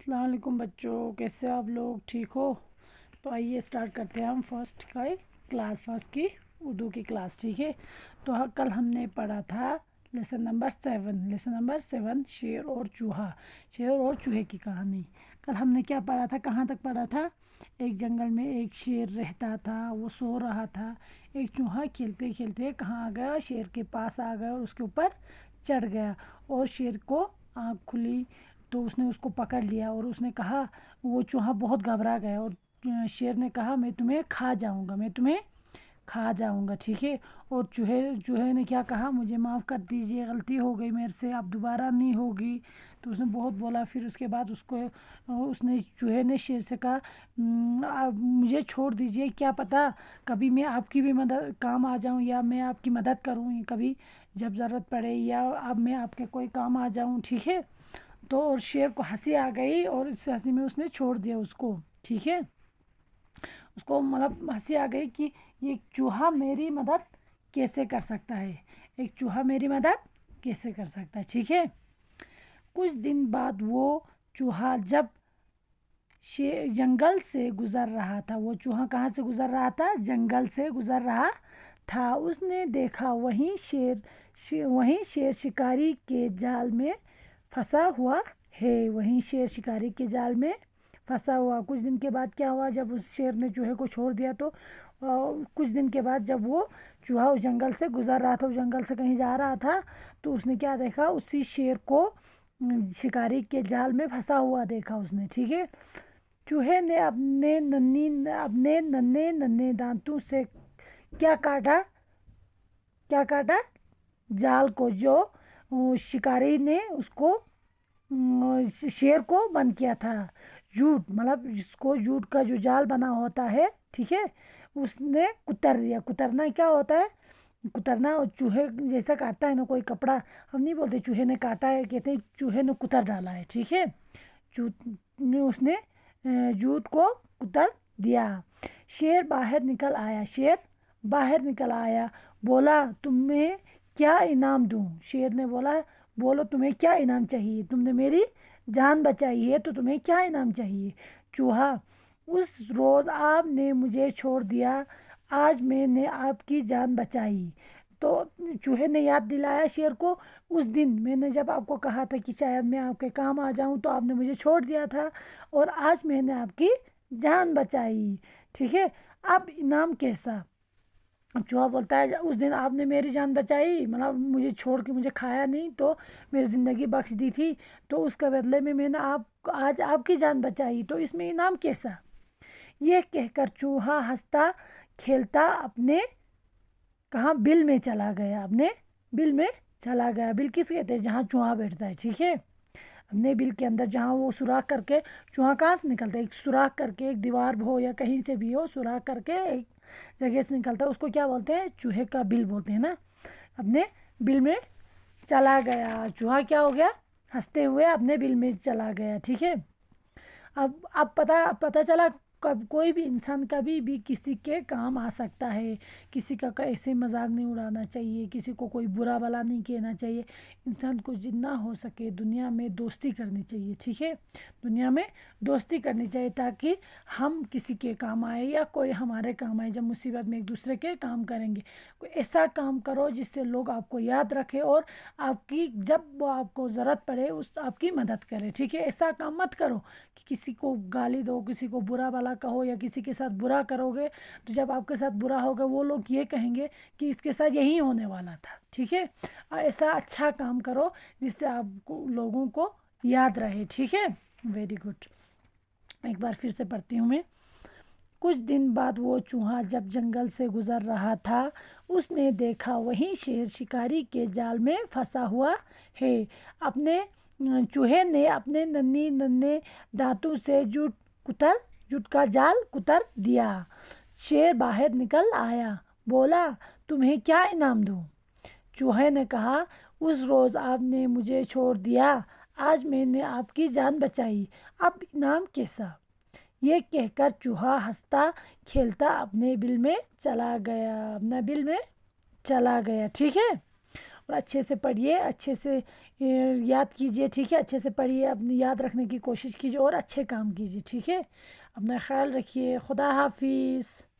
السلام علیکم بچوں، کیسے آپ لوگ؟ ٹھیک ہو؟ تو آئیے اسٹارٹ کرتے ہیں ہم فرسٹ کی اردو کی کلاس. ٹھیک ہے، تو کل ہم نے پڑھا تھا لیسن نمبر 7 شیر اور چوہے کی کہانی. کل ہم نے کیا پڑھا تھا؟ کہاں تک پڑھا تھا؟ ایک جنگل میں ایک شیر رہتا تھا، وہ سو رہا تھا. ایک چوہا کھیلتے کھیلتے کہاں آ گیا؟ شیر کے پاس آ گیا اور اس کے اوپر چڑھ گیا، اور شیر کو آنکھ کھلی تو اس نے اس کو پکڑ لیا، اور اس نے کہا، وہ چوہا بہت گھبرا گیا، اور شیر نے کہا میں تمہیں کھا جاؤں گا. ٹھیک ہے، اور چوہے نے کیا کہا؟ مجھے معاف کر دیجئے، غلطی ہو گئی میرے سے، اب دوبارہ نہیں ہوگی. تو اس نے بہت بولا. پھر اس کے بعد چوہے نے شیر سے کہا مجھے چھوڑ دیجئے، کیا پتہ کبھی میں آپ کی بھی کام آ جاؤں، یا میں آپ کی مدد کروں کبھی جب ضرورت پڑے، یا اب میں آپ کے کوئی کام آ جاؤں. ٹھیک ہے، تو اور شیر کو ہنسی آ گئی، اور اس ہنسی میں اس نے چھوڑ دیا اس کو. ٹھیک ہے، اس کو مطلب ہنسی آ گئی کہ یہ چوہا میری مدد کیسے کر سکتا ہے. ٹھیک ہے، کچھ دن بعد وہ چوہا جب جنگل سے گزر رہا تھا. وہ چوہا کہاں سے گزر رہا تھا؟ جنگل سے گزر رہا تھا. اس نے دیکھا وہیں شیر شکاری کے جال میں پھنسا ہوا ہے. کچھ دن کے بعد کیا ہوا؟ جب اس شیر نے چوہے کو چھوڑ دیا، تو کچھ دن کے بعد جب وہ چوہا اس جنگل سے گزر رہا تھا، اس جنگل سے کہیں جا رہا تھا، تو اس نے کیا دیکھا؟ اسی شیر کو شکاری کے جال میں پھنسا ہوا دیکھا اس نے. ٹھیک ہے، چوہے نے اپنے ننھے دانتوں سے کیا کاٹا؟ جال کو، جو شکاری نے اس کو شیر کو بند کیا تھا. مطلب جوٹ کا جو جال بنا ہوتا ہے، ٹھیک ہے، اس نے کتر دیا. کترنا کیا ہوتا ہے؟ کترنا چوہے جیسا کاٹتا ہے نا کوئی کپڑا، ہم نہیں بولتے چوہے نے کاٹا ہے، کہتے ہیں چوہے نے کتر ڈالا ہے. ٹھیک ہے، اس نے جوت کو کتر دیا. شیر باہر نکل آیا، بولا تمہیں کیا انعام دوں؟ شیر نے بولا، بولو تمہیں کیا انعام چاہیے؟ تم نے میری جان بچائی ہے تو تمہیں کیا انعام چاہیے؟ چوہا، اس روز آپ نے مجھے چھوڑ دیا، آج میں نے آپ کی جان بچائی. تو چوہے نے یاد دلایا شیر کو، اس دن میں نے جب آپ کو کہا تھا کہ شاید میں آپ کے کام آ جاؤں، تو آپ نے مجھے چھوڑ دیا تھا، اور آج میں نے آپ کی جان بچائی. ٹھیک ہے، اب انعام کیسا؟ چوہا بولتا ہے اس دن آپ نے میری جان بچائی، مطلب مجھے چھوڑ کے مجھے کھایا نہیں، تو میری زندگی بخش دی تھی، تو اس کے بدلے میں نے آج آپ کی جان بچائی، تو اس میں انعام کیسا؟ یہ کہہ کر چوہا ہنستا کھیلتا اپنے بل میں چلا گیا. بل کس کہتے ہیں؟ جہاں چوہا بیٹھتا ہے. ٹھیک ہے، اپنے بل کے اندر جہاں وہ سوراخ کر کے چوہا کہاں سے نکلتا ہے؟ ایک سوراخ کر کے، ایک دیوار ہو یا کہیں سے بھی ہو، سوراخ کر کے ایک جگہ سے نکلتا ہے، اس کو کیا بولتے ہیں؟ چوہے کا بل بولتے ہیں نا. اپنے بل میں چلا گیا. چوہا کیا ہو گیا؟ ہنستے ہوئے اپنے بل میں چلا گیا. ٹھیک ہے، اب پتہ چلا کوئی بھی انسان کبھی بھی کسی کے کام آ سکتا ہے. کسی کا ایسے مذاق نہیں اڑانا چاہیے، کسی کو کوئی برا بلا نہیں کہنا چاہیے. انسان کو جتنا ہو سکے دنیا میں دوستی کرنی چاہیے. ٹھیک ہے، دنیا میں دوستی کرنی چاہیے، تاکہ ہم کسی کے کام آئے یا کوئی ہمارے کام آئے. جب مصیبت میں ایک دوسرے کے کام کریں گے، کوئی ایسا کام کرو جس سے لوگ آپ کو یاد رکھے، اور جب وہ آپ کو ضرورت پڑے آپ کی مدد کرے. ٹھیک ہے، ایسا کام مت کرو کہ کسی کو گالی دو، کسی کو برا بلا کہو، یا کسی کے ساتھ برا کرو گے، تو جب آپ کے ساتھ برا ہوگا وہ لوگ یہ کہیں گے کہ اس کے ساتھ یہی ہونے والا تھا. ٹھیک ہے، ایسا اچھا کام کرو جس سے آپ کو لوگوں کو یاد رہے. ٹھیک ہے، ویری گڈ. ایک بار پھر سے پڑھتی ہوں میں. کچھ دن بعد وہ چوہا جب جنگل سے گزر رہا تھا، اس نے دیکھا وہیں شیر شکاری کے جال میں پھنسا ہوا ہے. چوہے نے اپنے ننھے دانتوں سے جوٹ کا جال کتر دیا. شیر باہر نکل آیا، بولا تمہیں کیا انعام دوں؟ چوہے نے کہا، اس روز آپ نے مجھے چھوڑ دیا، آج میں نے آپ کی جان بچائی، اب انعام کیسا؟ یہ کہہ کر چوہا ہنستا کھیلتا اپنے بل میں چلا گیا. ٹھیک ہے، اور اچھے سے پڑھیے، اچھے سے یاد کیجیے، ٹھیک ہے؟ اچھے سے پڑھیے، اپنی یاد رکھنے کی کوشش کیجیے اور اچھے کام کیجیے، ٹھیک ہے؟ اپنا خیال رکھیے، خدا حافظ۔